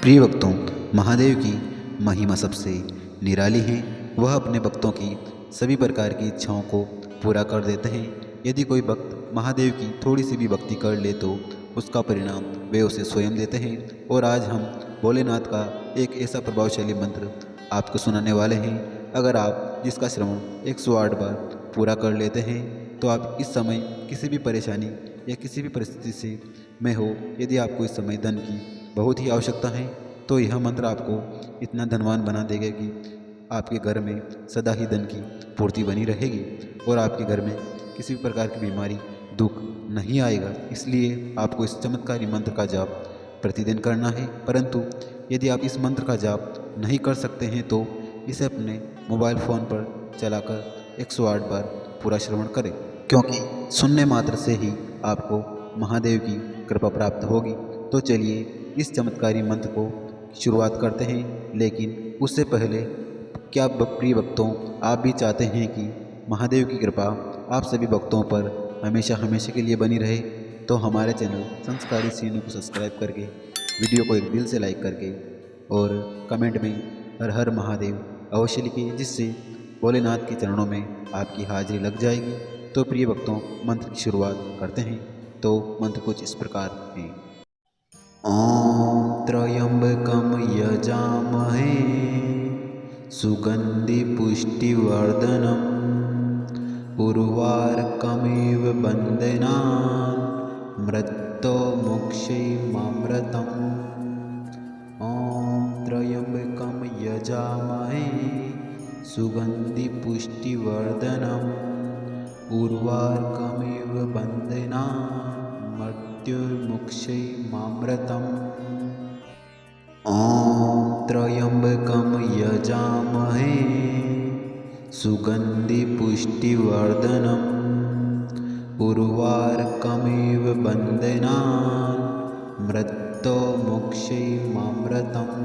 प्रिय भक्तों, महादेव की महिमा सबसे निराली है। वह अपने भक्तों की सभी प्रकार की इच्छाओं को पूरा कर देते हैं। यदि कोई भक्त महादेव की थोड़ी सी भी भक्ति कर ले तो उसका परिणाम वे उसे स्वयं देते हैं। और आज हम भोलेनाथ का एक ऐसा प्रभावशाली मंत्र आपको सुनाने वाले हैं। अगर आप जिसका श्रवण 108 बार पूरा कर लेते हैं तो आप इस समय किसी भी परेशानी या किसी भी परिस्थिति से में हो, यदि आपको इस समय धन की बहुत ही आवश्यकता है तो यह मंत्र आपको इतना धनवान बना देगा कि आपके घर में सदा ही धन की पूर्ति बनी रहेगी और आपके घर में किसी भी प्रकार की बीमारी दुख नहीं आएगा। इसलिए आपको इस चमत्कारी मंत्र का जाप प्रतिदिन करना है। परंतु यदि आप इस मंत्र का जाप नहीं कर सकते हैं तो इसे अपने मोबाइल फ़ोन पर चलाकर 108 बार पूरा श्रवण करें, क्योंकि सुनने मात्र से ही आपको महादेव की कृपा प्राप्त होगी। तो चलिए इस चमत्कारी मंत्र को शुरुआत करते हैं। लेकिन उससे पहले क्या प्रिय भक्तों, आप भी चाहते हैं कि महादेव की कृपा आप सभी भक्तों पर हमेशा हमेशा के लिए बनी रहे? तो हमारे चैनल संस्कारी सीनू को सब्सक्राइब करके वीडियो को एक दिल से लाइक करके और कमेंट में हर हर महादेव अवश्य लिखिए, जिससे भोलेनाथ के चरणों में आपकी हाजिरी लग जाएगी। तो प्रिय भक्तों, मंत्र की शुरुआत करते हैं। तो मंत्र कुछ इस प्रकार है। ॐ त्र्यम्बकं यजामहे सुगन्धि पुष्टिवर्धनम् उर्वारुकमिव बन्धनान् मृत्योर्मुक्षीयमामृतम्। ॐ त्र्यम्बकं यजामहे सुगन्धि पुष्टिवर्धनम् उर्वारुकमिव बन्धनान् मृत्योर्मुक्षीयमामृतम्। ॐ त्र्यम्बकं यजामहे सुगन्धि पुष्टिवर्धनम् उर्वारुकमिव बन्धनान् मृत्योर्मुक्षीयमामृतम्।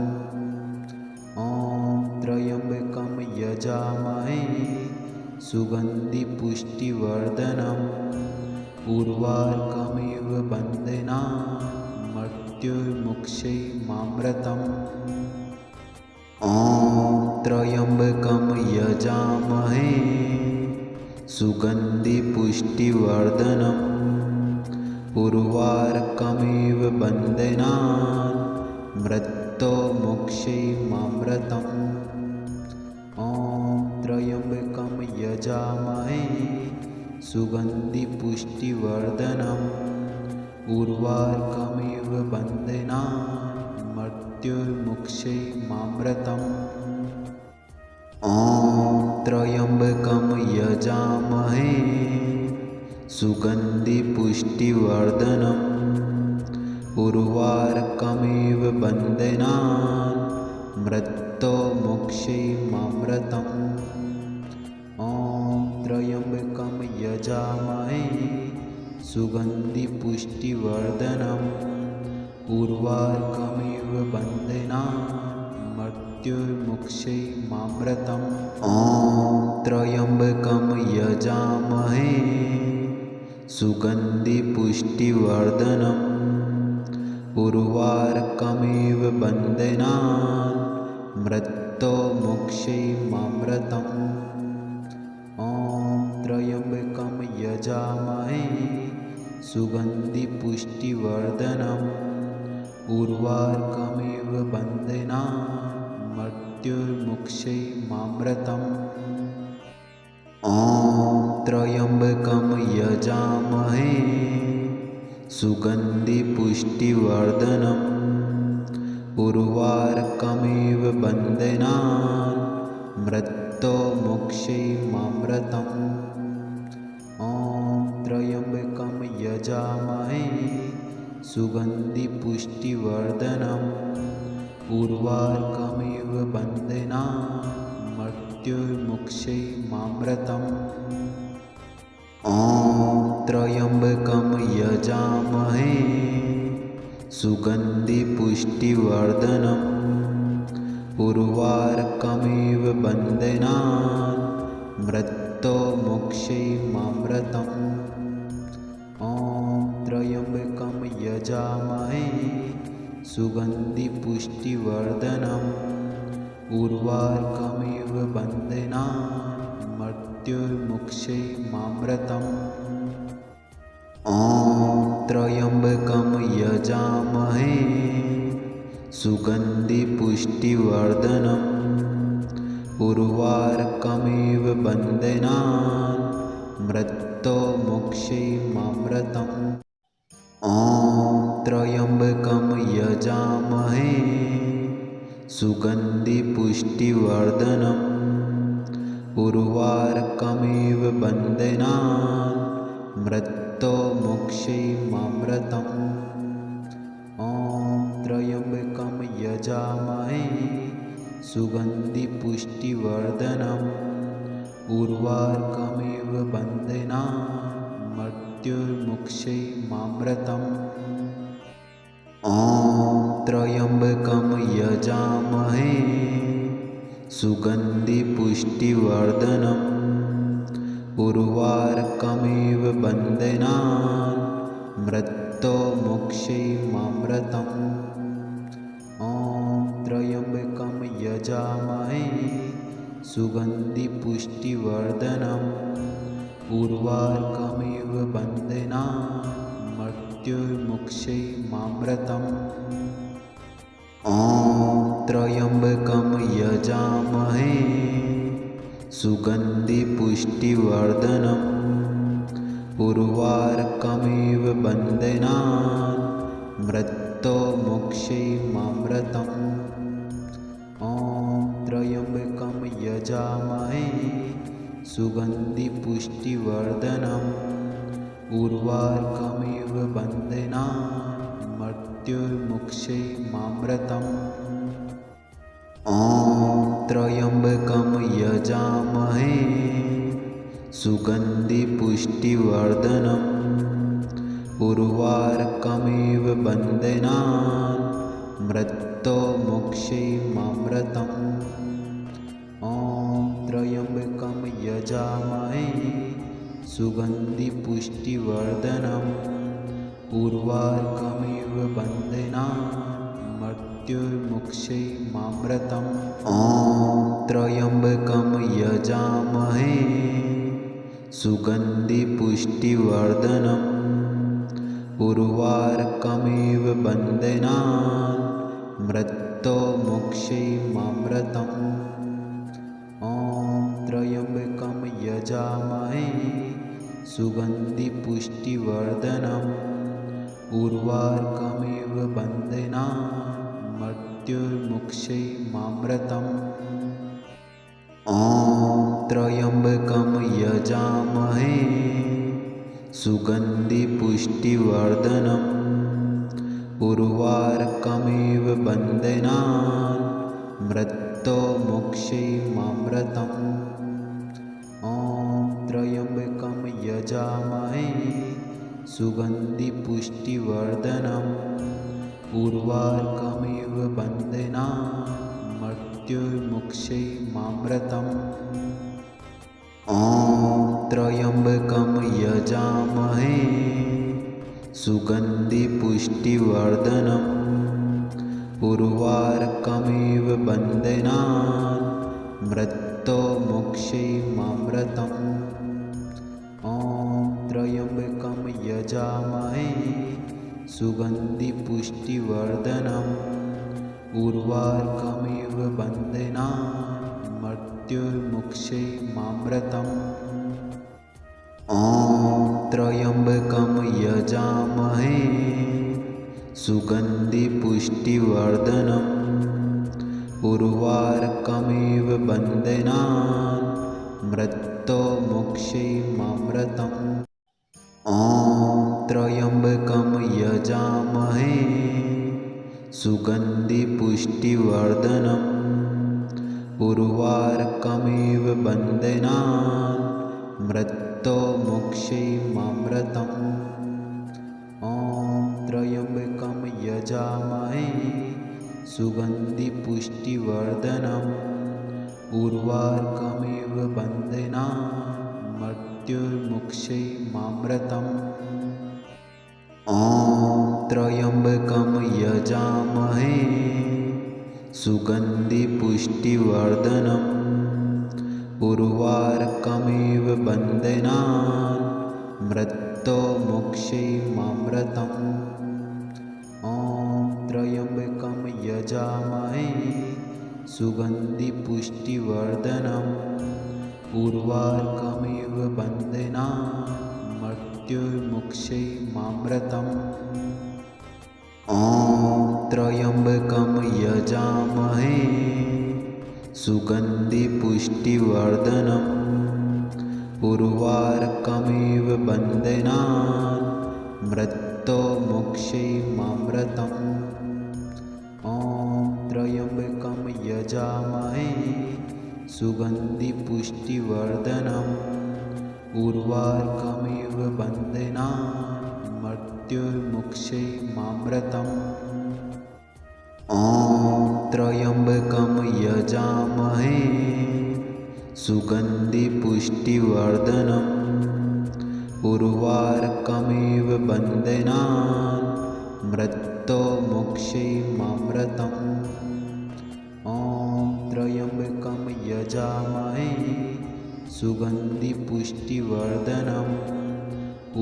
ॐ त्र्यम्बकं यजामहे सुगन्धि पुष्टिवर्धनम् उर्वारुकमिव बन्धनान् मृत्योर्मुक्षीयमामृतम्। ॐ त्र्यम्बकं यजामहे सुगन्धि पुष्टिवर्धनम् उर्वारुकमिव बन्धनान् मृत्योर्मुक्षीयमामृतम्। ॐ त्र्यम्बकं यजामहे सुगन्धि पुष्टिवर्धनम् उर्वारुकमिव बन्धनान् मृत्योर्मुक्षीयमामृतम्। ॐ त्र्यम्बकं यजामहे सुगन्धि पुष्टिवर्धनम् उर्वारुकमिव बन्धनान् मृत्योर्मुक्षीयमामृतम्। ॐ त्र्यम्बकं यजामहे सुगन्धि पुष्टिवर्धनम् उर्वारुकमिव बन्धनान् मृत्योर्मुक्षीयमामृतम्। ॐ त्र्यम्बकं यजामहे सुगन्धि पुष्टिवर्धनम् उर्वारुकमिव बन्धनान् मृत्योर्मुक्षीयमामृतम्। ॐ त्र्यम्बकं यजामहे सुगन्धि पुष्टिवर्धनम् उर्वारुकमिव बन्धनान् मृत्योर्मुक्षीयमामृतम्। ॐ त्र्यम्बकं यजामहे सुगन्धि पुष्टिवर्धनम् उर्वारुकमिव बन्धनान् मृत्योर्मुक्षीयमामृतम्। ॐ त्र्यम्बकं यजामहे सुगन्धि पुष्टिवर्धनम् उर्वारुकमिव बन्धनान् मृत्योर्मुक्षीयमामृतम्। ॐ त्र्यम्बकं यजामहे सुगन्धि पुष्टिवर्धनम् उर्वारुकमिव बन्धनान् मृत्योर्मुक्षीयमामृतम्। ॐ त्र्यम्बकं यजामहे सुगन्धिपुष्टिवर्धनम् उर्वारुकमिव बन्धनान् मृत्युर्मुक्षैमामृतम् ॐ त्र्यम्बकं यजामहे सुगन्धिपुष्टिवर्धनम् उर्वारुकमिव बन्धनान् मृत्युर्मुक्षैमामृतम् ॐ त्र्यम्बकं यजामहे सुगन्धिपुष्टिवर्धनम् उर्वारुकमिव बन्धनान् मृत्युर्मुक्षैमामृतम् ॐ त्र्यम्बकं यजामहे सुगन्धिपुष्टिवर्धनम् उर्वारुकमिव बन्धनान् मृत्युर्मुक्षैमामृतम् ॐ त्र्यम्बकं यजामहे सुगन्धिपुष्टिवर्धनम् उर्वारुकमिव बन्धनान् मृत्युर्मुक्षैमामृतम् ॐ त्र्यम्बकं यजामहे सुगन्धिपुष्टिवर्धनम् उर्वारुकमिव बन्धनान् मृत्युर्मुक्षैमामृतम् ॐ त्र्यम्बकं यजामहे सुगन्धिपुष्टिवर्धनम् उर्वारुकमिव बन्धनान् मृत्युर्मुक्षैमामृतम् ॐ त्र्यम्बकं यजामहे सुगन्धिपुष्टिवर्धनम् उर्वारुकमिव बन्धनान् मृत्युर्मुक्षैमामृतम् ॐ त्र्यम्बकं यजामहे सुगन्धिपुष्टिवर्धनम् उर्वारुकमिव बन्धनान् मृत्युर्मुक्षैमामृतम् ॐ त्र्यम्बकं यजामहे सुगन्धिपुष्टिवर्धनम् उर्वारुकमिव बन्धनान् मृत्युर्मुक्षैमामृतम् ॐ त्र्यम्बकं यजामहे सुगन्धिपुष्टिवर्धनम् उर्वारुकमिव बन्धनान् मृत्युर्मुक्षैमामृतम् ॐ त्र्यम्बकं यजामहे सुगन्धिपुष्टिवर्धनम् उर्वारुकमिव बन्धनान् मृत्युर्मुक्षैमामृतम् ॐ त्र्यम्बकं यजामहे सुगन्धिपुष्टिवर्धनम् उर्वारुकमिव बन्धनान् मृत्युर्मुक्षैमामृतम् ॐ त्र्यम्बकं यजामहे सुगन्धिपुष्टिवर्धनम् उर्वारुकमिव बन्धनान् मृत्युर्मुक्षैमामृतम् ॐ त्र्यम्बकं यजामहे सुगन्धिपुष्टिवर्धनम् उर्वारुकमिव बन्धनान् मृत्युर्मुक्षैमामृतम् ॐ त्र्यम्बकं यजामहे सुगन्धिपुष्टिवर्धनम् उर्वारुकमिव बन्धनान् मृत्युर्मुक्षैमामृतम् ॐ त्र्यम्बकं यजामहे सुगन्धिपुष्टिवर्धनम् उर्वारुकमिव बन्धनान् मृत्युर्मुक्षैमामृतम् ॐ त्र्यम्बकं यजामहे सुगन्धिपुष्टिवर्धनम् उर्वारुकमिव बन्धनान् मृत्युर्मुक्षैमामृतम् ॐ त्र्यम्बकं यजामहे सुगन्धिपुष्टिवर्धनम् उर्वारुकमिव बन्धनान् मृत्युर्मुक्षैमामृतम् ॐ त्र्यम्बकं यजामहे सुगन्धिपुष्टिवर्धनम् उर्वारुकमिव बन्धनान् मृत्योर्मुक्षैमामृतम् ॐ त्र्यम्बकं यजामहे सुगन्धिपुष्टिवर्धनम् उर्वारुकमिव बन्धनान् मृत्योर्मुक्षैमामृतम् ॐ त्र्यम्बकं यजामहे सुगन्धिपुष्टिवर्धनम् उर्वारुकमिव बन्धनान् मृत्योर्मुक्षैमामृतम् ॐ त्र्यम्बकं यजामहे सुगन्धिपुष्टिवर्धनम् उर्वारुकमिव बन्धनान् मृत्योर्मुक्षैमामृतम् ॐ त्र्यम्बकं यजामहे सुगन्धिपुष्टिवर्धनम् उर्वारुकमिव बन्धनान् मृत्योर्मुक्षैमामृतम् ॐ त्र्यम्बकं यजामहे सुगन्धिपुष्टिवर्धनम्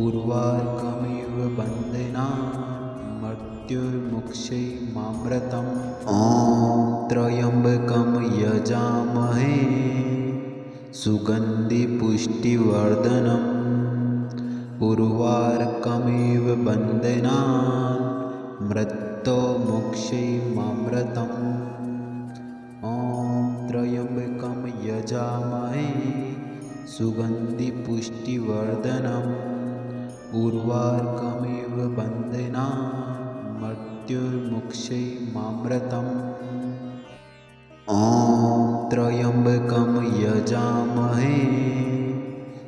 उर्वारुकमिव बन्धनान् मृत्योर्मुक्षैमामृतम् ॐ त्र्यम्बकं यजामहे सुगन्धिपुष्टिवर्धनम् उर्वारुकमिव बन्धनान् मृत्योर्मुक्षैमामृतम् ॐ त्र्यम्बकं यजामहे सुगन्धिपुष्टिवर्धनम् उर्वारुकमिव बन्धनान् मृत्योर्मुक्षैमामृतम् ॐ त्र्यम्बकं यजामहे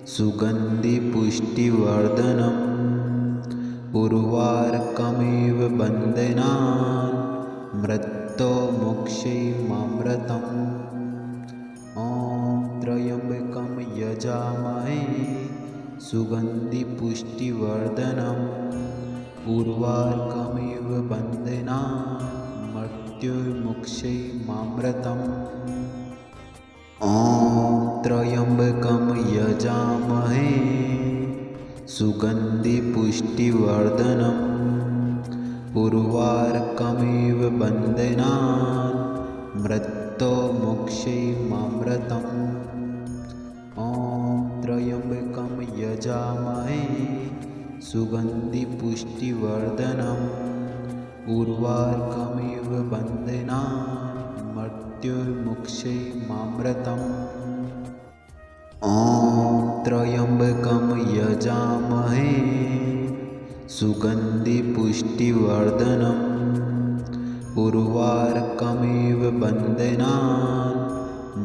सुगन्धिपुष्टिवर्धनम् उर्वारुकमिव बन्धनान् मृत्योर्मुक्षैमामृतम् ॐ त्र्यम्बकं यजामहे सुगन्धिपुष्टिवर्धनम् उर्वारुकमिव बन्धनान् मृत्योर्मुक्षैमामृतम् ॐ त्र्यम्बकं यजामहे सुगन्धिपुष्टिवर्धनम् उर्वारुकमिव बन्धनान् मृत्योर्मुक्षैमामृतम् ॐ त्र्यम्बकं यजामहे सुगन्धिपुष्टिवर्धनम् उर्वारुकमिव बन्धनान् मृत्योर्मुक्षैमामृतम् ॐ त्र्यम्बकं यजामहे सुगन्धिपुष्टिवर्धनम् उर्वारुकमिव बन्धनान्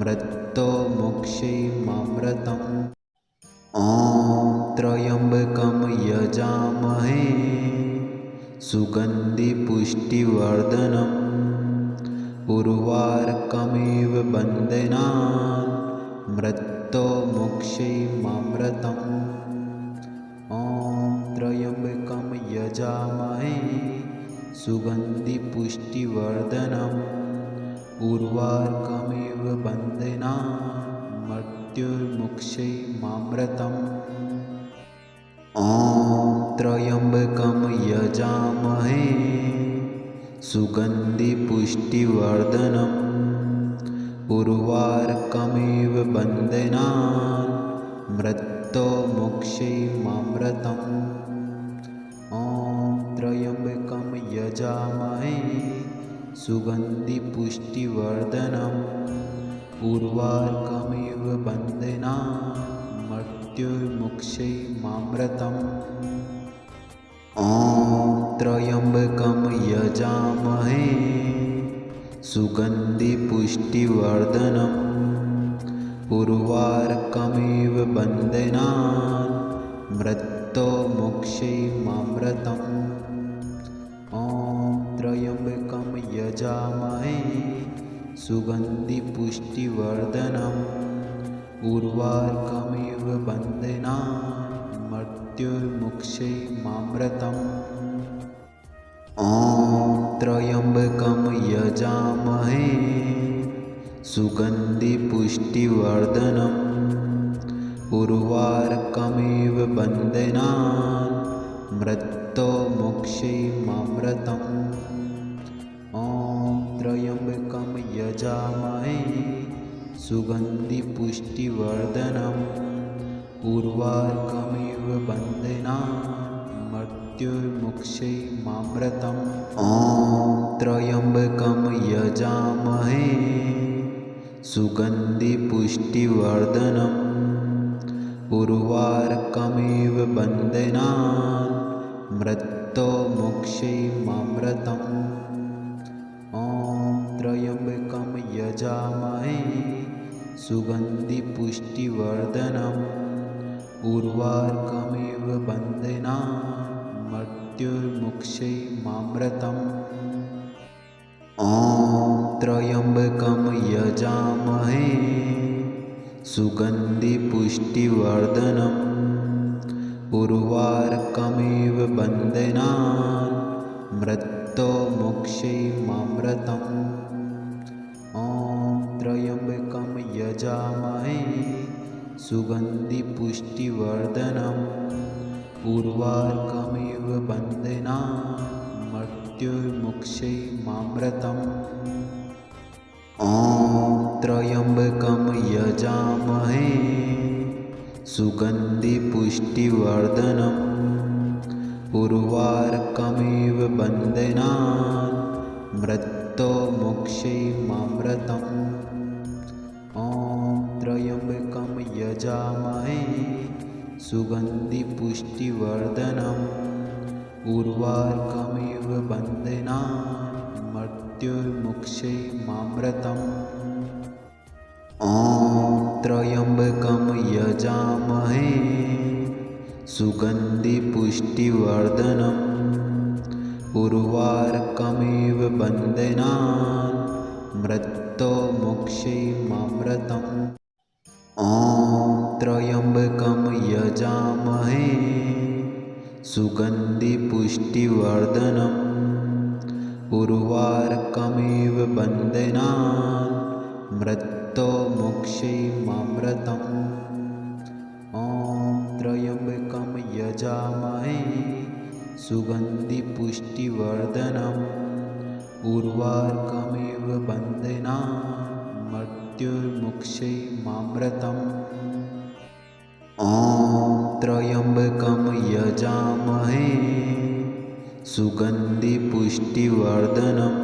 मृत्योर्मुक्षैमामृतम् ॐ त्र्यम्बकं यजामहे सुगन्धिपुष्टिवर्धनम् उर्वारुकमिव बन्धनान् मृत्योर्मुक्षैमामृतम् ॐ त्र्यम्बकं यजामहे सुगन्धिपुष्टिवर्धनम् उर्वारुकमिव बन्धनान् मृत्योर्मुक्षैमामृतम् ॐ त्र्यम्बकं यजामहे सुगन्धिपुष्टिवर्धनम् उर्वारुकमिव बन्धनान् मृत्योर्मुक्षैमामृतम् ॐ त्र्यम्बकं यजामहे सुगन्धिपुष्टिवर्धनम् उर्वारुकमिव बन्धनान् मृत्योर्मुक्षैमामृतम् ॐ त्र्यम्बकं यजामहे सुगन्धिपुष्टिवर्धनम् उर्वारुकमिव बन्धनान् मृत्योर्मुक्षैमामृतम् ॐ त्र्यम्बकं यजामहे सुगन्धिपुष्टिवर्धनम् उर्वारुकमिव बन्धनान् मृत्योर्मुक्षैमामृतम् ॐ त्र्यम्बकं यजामहे सुगन्धिपुष्टिवर्धनम् उर्वारुकमिव बन्धनान् मृत्योर्मुक्षीयमामृतम् ॐ त्र्यम्बकं यजामहे सुगन्धिपुष्टिवर्धनम् उर्वारुकमिव बन्धनान् मृत्योर्मुक्षीयमामृतम् ॐ त्र्यम्बकं यजामहे सुगन्धिपुष्टिवर्धनम् उर्वारुकमिव बन्धनान् मृत्योर्मुक्षीयमामृतम् ॐ त्र्यम्बकं यजामहे सुगन्धिपुष्टिवर्धनम् उर्वारुकमिव बन्धनान् मृत्योर्मुक्षीयमामृतम् ॐ त्र्यम्बकं यजामहे सुगन्धिपुष्टिवर्धनम् उर्वारुकमिव बन्धनान् मृत्योर्मुक्षीयमामृतम् ॐ त्र्यम्बकं यजामहे सुगन्धिपुष्टिवर्धनम् उर्वारुकमिव बन्धनान् मृत्योर्मुक्षीयमामृतम् ॐ त्र्यम्बकं यजामहे सुगन्धिपुष्टिवर्धनम् उर्वारुकमिव बन्धनान् मृत्योर्मुक्षीयमामृतम् ॐ त्र्यम्बकं यजामहे सुगन्धिपुष्टिवर्धनम् उर्वारुकमिव बन्धनान् मृत्योर्मुक्षीयमामृतम् ॐ त्र्यम्बकं यजामहे सुगन्धिपुष्टिवर्धनम् उर्वारुकमिव बन्धनान् मृत्योर्मुक्षीयमामृतम् ॐ त्र्यम्बकं यजामहे सुगन्धिपुष्टिवर्धनम् उर्वारुकमिव बन्धनान् मृत्योर्मुक्षीयमामृतम् ॐ त्र्यम्बकं यजामहे सुगन्धिपुष्टिवर्धनम् उर्वारुकमिव बन्धनान् मृत्योर्मुक्षीयमामृतम् ॐ त्र्यम्बकं यजामहे सुगन्धिपुष्टिवर्धनम्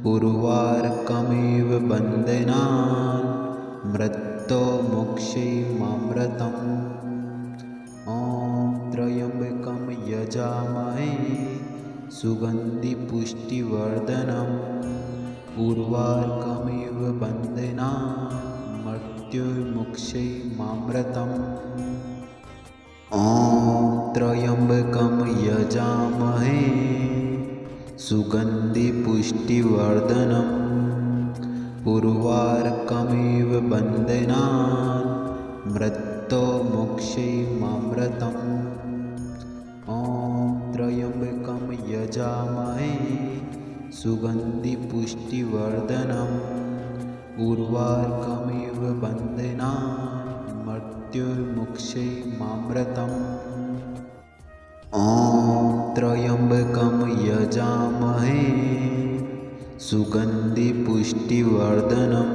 उर्वारुकमिव बन्धनान् मृत्योर्मुक्षीयमामृतम् ॐ त्र्यम्बकं यजामहे सुगन्धिपुष्टिवर्धनम् उर्वारुकमिव बन्धनान् मृत्योर्मुक्षीयमामृतम् ॐ त्र्यम्बकं यजामहे सुगन्धिपुष्टिवर्धनम् उर्वारुकमिव बन्धनान् मृत्योर्मुक्षीयमामृतम् ॐ त्र्यम्बकं यजामहे सुगन्धिपुष्टिवर्धनम् उर्वारुकमिव बन्धनान् मृत्योर्मुक्षीयमामृतम् ॐ त्र्यम्बकं यजामहे सुगन्धिपुष्टिवर्धनम्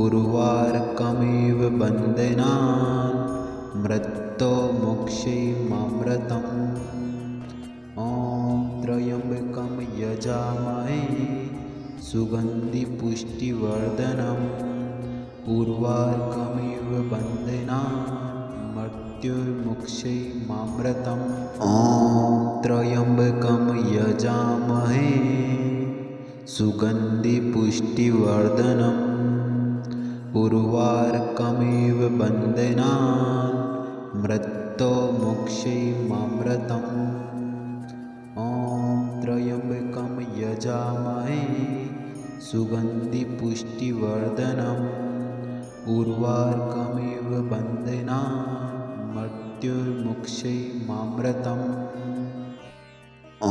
उर्वारुकमिव बन्धनान् मृत्योर्मुक्षीयमामृतम् ॐ त्र्यम्बकं यजामहे सुगन्धिपुष्टिवर्धनम् उर्वारुकमिव बन्धनान् मृत्योर्मुक्षीयमामृतम् ॐ त्र्यम्बकं यजामहे सुगन्धिपुष्टिवर्धनम् उर्वारुकमिव बन्धनान् मृत्योर्मुक्षीयमामृतम् ॐ त्र्यम्बकं यजामहे सुगन्धिपुष्टिवर्धनम् उर्वारुकमिव बन्धनान् मृत्योर्मुक्षीयमामृतम् ॐ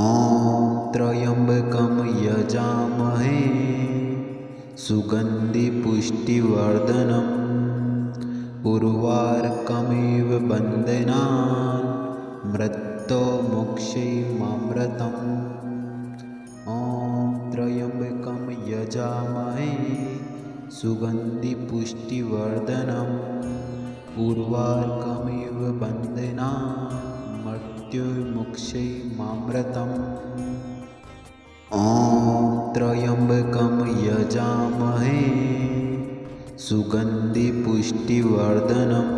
त्र्यम्बकं यजामहे सुगन्धिपुष्टिवर्धनम् उर्वारुकमिव बन्धनान् मृत्योर्मुक्षीयमामृतम् ॐ त्र्यम्बकं यजामहे सुगन्धिपुष्टिवर्धनम् उर्वारुकमिव बन्धनान् मृत्योर्मुक्षीयमामृतम् ॐ त्र्यम्बकं यजामहे सुगन्धिपुष्टिवर्धनम्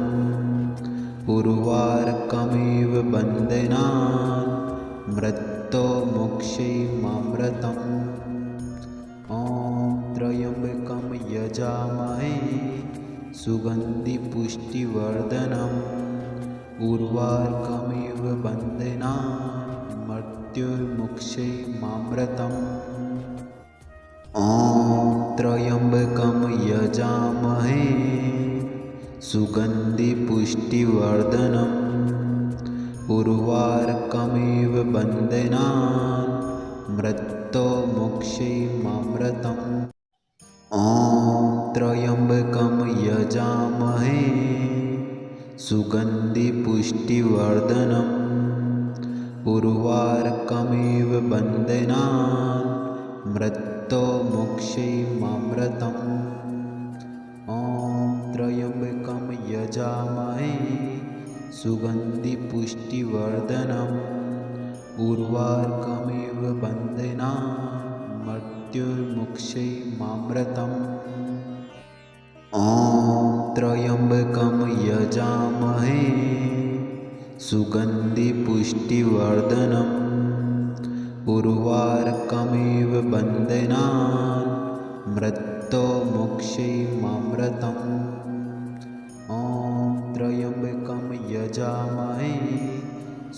उर्वारुकमिव बन्धनान् मृत्योर्मुक्षीयमामृतम् ॐ त्र्यम्बकं यजामहे सुगन्धिपुष्टिवर्धनम् उर्वारुकमिव बन्धनान् मृत्योर्मुक्षीयमामृतम् ॐ त्र्यम्बकं यजामहे सुगन्धिपुष्टिवर्धनम् उर्वारुकमिव बन्धनान् मृत्योर्मुक्षीयमामृतम् ॐ त्र्यम्बकं यजामहे सुगन्धिपुष्टिवर्धनम् उर्वारुकमिव बन्धनान् मृत्योर्मुक्षीयमामृतम् ॐ त्र्यम्बकं यजामहे सुगन्धिपुष्टिवर्धनम् उर्वारुकमिव बन्धनान् मृत्योर्मुक्षीयमामृतम् ॐ त्र्यम्बकं यजामहे सुगन्धिपुष्टिवर्धनम् उर्वारुकमिव बन्धनान् मृत्योर्मुक्षीयमामृतम् ॐ त्र्यम्बकं यजामहे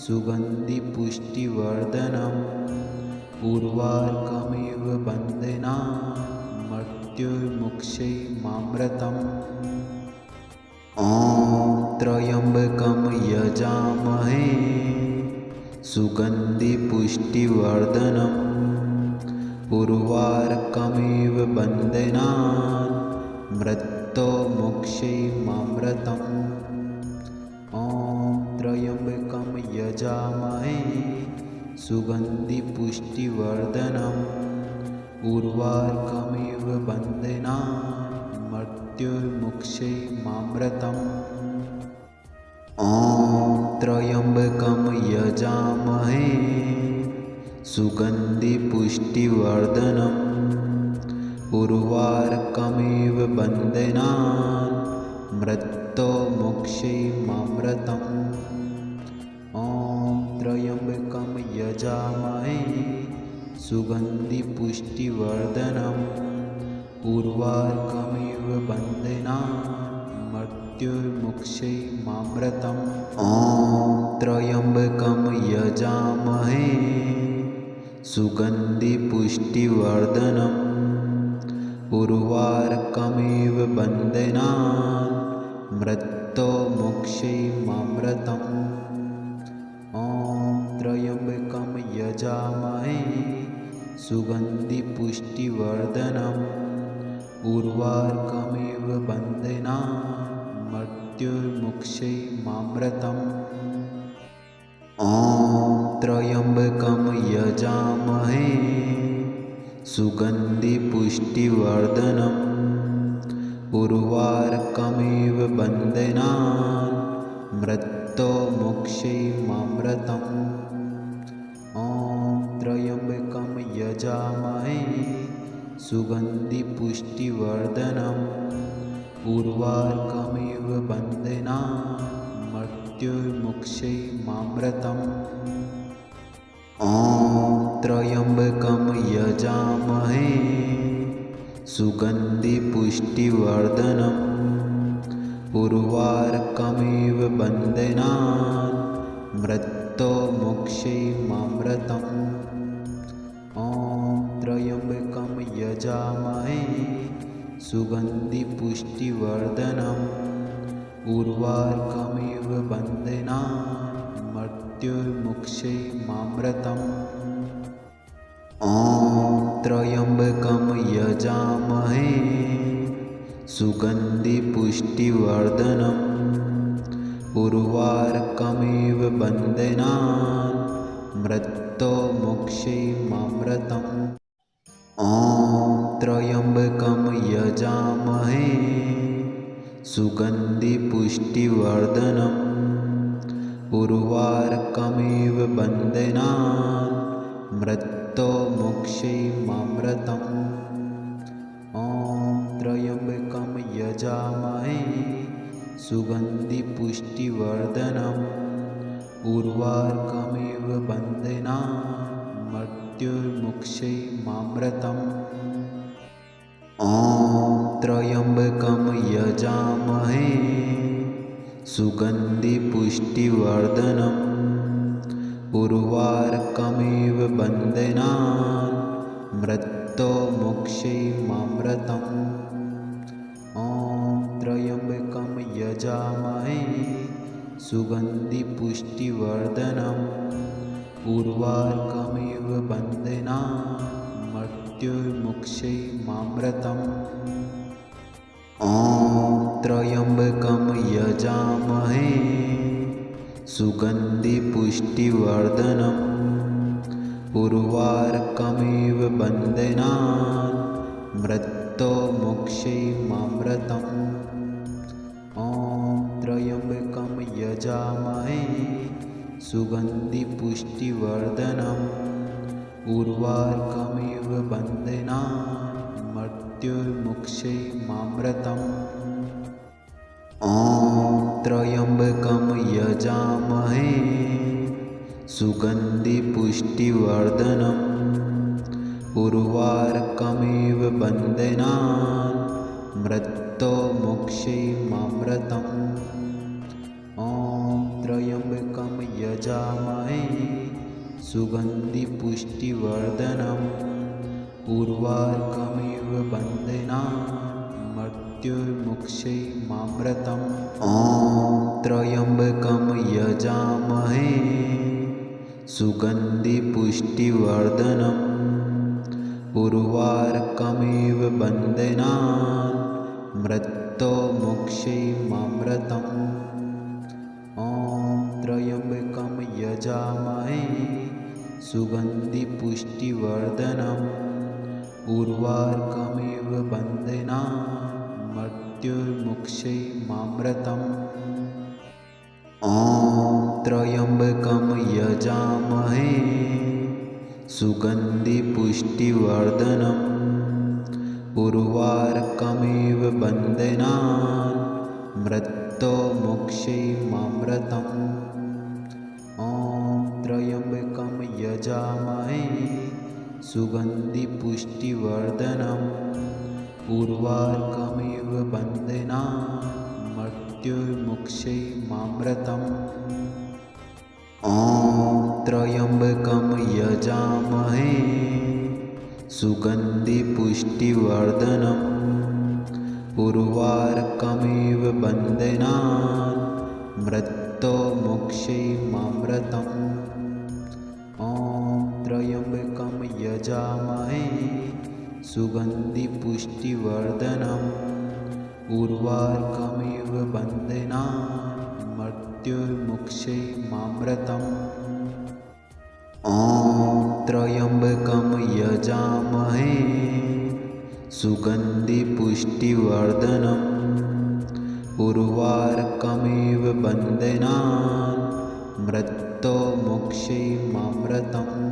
सुगन्धिपुष्टिवर्धनम् उर्वारुकमिव बन्धनान् मृत्योर्मुक्षीयमामृतम् ॐ त्र्यम्बकं यजामहे सुगन्धिपुष्टिवर्धनम् उर्वारुकमिव बन्धनान् मृत्योर्मुक्षीयमामृतम् ॐ त्र्यम्बकं यजामहे सुगन्धिपुष्टिवर्धनम् उर्वारुकमिव बन्धनान् मृत्योर्मुक्षीयमामृतम् ॐ त्र्यम्बकं यजामहे सुगन्धिपुष्टिवर्धनम् उर्वारुकमिव बन्धनान् मृत्योर्मुक्षीयमामृतम् ॐ त्र्यम्बकं यजामहे सुगन्धिपुष्टिवर्धनम् उर्वारुकमिव बन्धनान् मृत्योर्मुक्षीयमामृतम् ॐ त्र्यम्बकं यजामहे सुगन्धिपुष्टिवर्धनम् उर्वारुकमिव बन्धनान् मृत्योर्मुक्षीयमामृतम् ॐ त्र्यम्बकं यजामहे सुगन्धिपुष्टिवर्धनम् उर्वारुकमिव बन्धनान् मृत्योर्मुक्षीयमामृतम् ॐ त्र्यम्बकं यजामहे सुगन्धिपुष्टिवर्धनम् उर्वारुकमिव बन्धनान् मृत्योर्मुक्षीयमामृतम् ॐ त्र्यम्बकं यजामहे सुगन्धिपुष्टिवर्धनम् उर्वारुकमिव बन्धनान् मृत्योर्मुक्षीयमामृतम् ॐ त्र्यम्बकं यजामहे सुगन्धिपुष्टिवर्धनम् उर्वारुकमिव बन्धनान् मृत्योर्मुक्षीयमामृतम् ॐ त्र्यम्बकं यजामहे सुगन्धिपुष्टिवर्धनम् उर्वारुकमिव बन्धनान् मृत्योर्मुक्षीयमामृतम् ॐ त्र्यम्बकं यजामहे सुगन्धिपुष्टिवर्धनम् उर्वारुकमिव बन्धनान् मृत्योर्मुक्षीयमामृतम्। ॐ त्र्यम्बकं यजामहे सुगन्धिपुष्टिवर्धनम् उर्वारुकमिव बन्धनान् मृत्योर्मुक्षीयमामृतम्। ॐ त्र्यम्बकं यजामहे सुगन्धिपुष्टिवर्धनम् उर्वारुकमिव बन्धनान् मृत्योर्मुक्षीयमामृतम्। ॐ त्र्यम्बकं यजामहे सुगन्धिपुष्टिवर्धनम् उर्वारुकमिव बन्धनान् मृत्योर्मुक्षीयमामृतम्। ॐ त्र्यम्बकं यजामहे सुगन्धिपुष्टिवर्धनम् उर्वारुकमिव बन्धनान् मृत्योर्मुक्षीयमामृतम्। ॐ त्र्यम्बकं यजामहे सुगन्धिपुष्टिवर्धनम् उर्वारुकमिव बन्धनान् मृत्योर्मुक्षीयमामृतम्। ॐ त्र्यम्बकं यजामहे सुगन्धिपुष्टिवर्धनम् उर्वारुकमिव बन्धनान् मृत्योर्मुक्षीयमामृतम्। ॐ त्र्यम्बकं यजामहे सुगन्धिपुष्टिवर्धनम् उर्वारुकमिव बन्धनान् मृत्योर्मुक्षीयमामृतम्। ॐ त्र्यम्बकं यजामहे सुगन्धिपुष्टिवर्धनम् उर्वारुकमिव बन्धनान् मृत्योर्मुक्षीयमामृतम्। ॐ त्र्यम्बकं यजामहे सुगन्धिपुष्टिवर्धनम् उर्वारुकमिव बन्धनान् मृत्योर्मुक्षीयमामृतम्। ॐ त्र्यम्बकं यजामहे सुगन्धिपुष्टिवर्धनम् उर्वारुकमिव बन्धनान् मृत्योर्मुक्षीयमामृतम्। ॐ त्र्यम्बकं यजामहे सुगन्धिपुष्टिवर्धनम् उर्वारुकमिव बन्धनान् मृत्योर्मुक्षीयमामृतम्। ॐ त्र्यम्बकं यजामहे सुगन्धिपुष्टिवर्धनम् उर्वारुकमिव बन्धनान् मृत्योर्मुक्षीयमामृतम्। ॐ त्र्यम्बकं यजामहे सुगन्धिपुष्टिवर्धनम् उर्वारुकमिव बन्धनान् मृत्योर्मुक्षीयमामृतम्। ॐ त्र्यम्बकं यजामहे सुगन्धिपुष्टिवर्धनम् उर्वारुकमिव बन्धनान् मृत्योर्मुक्षीयमामृतम्। ॐ त्र्यम्बकं यजामहे सुगन्धिपुष्टिवर्धनम् उर्वारुकमिव बन्धनान् मृत्योर्मुक्षीयमामृतम्।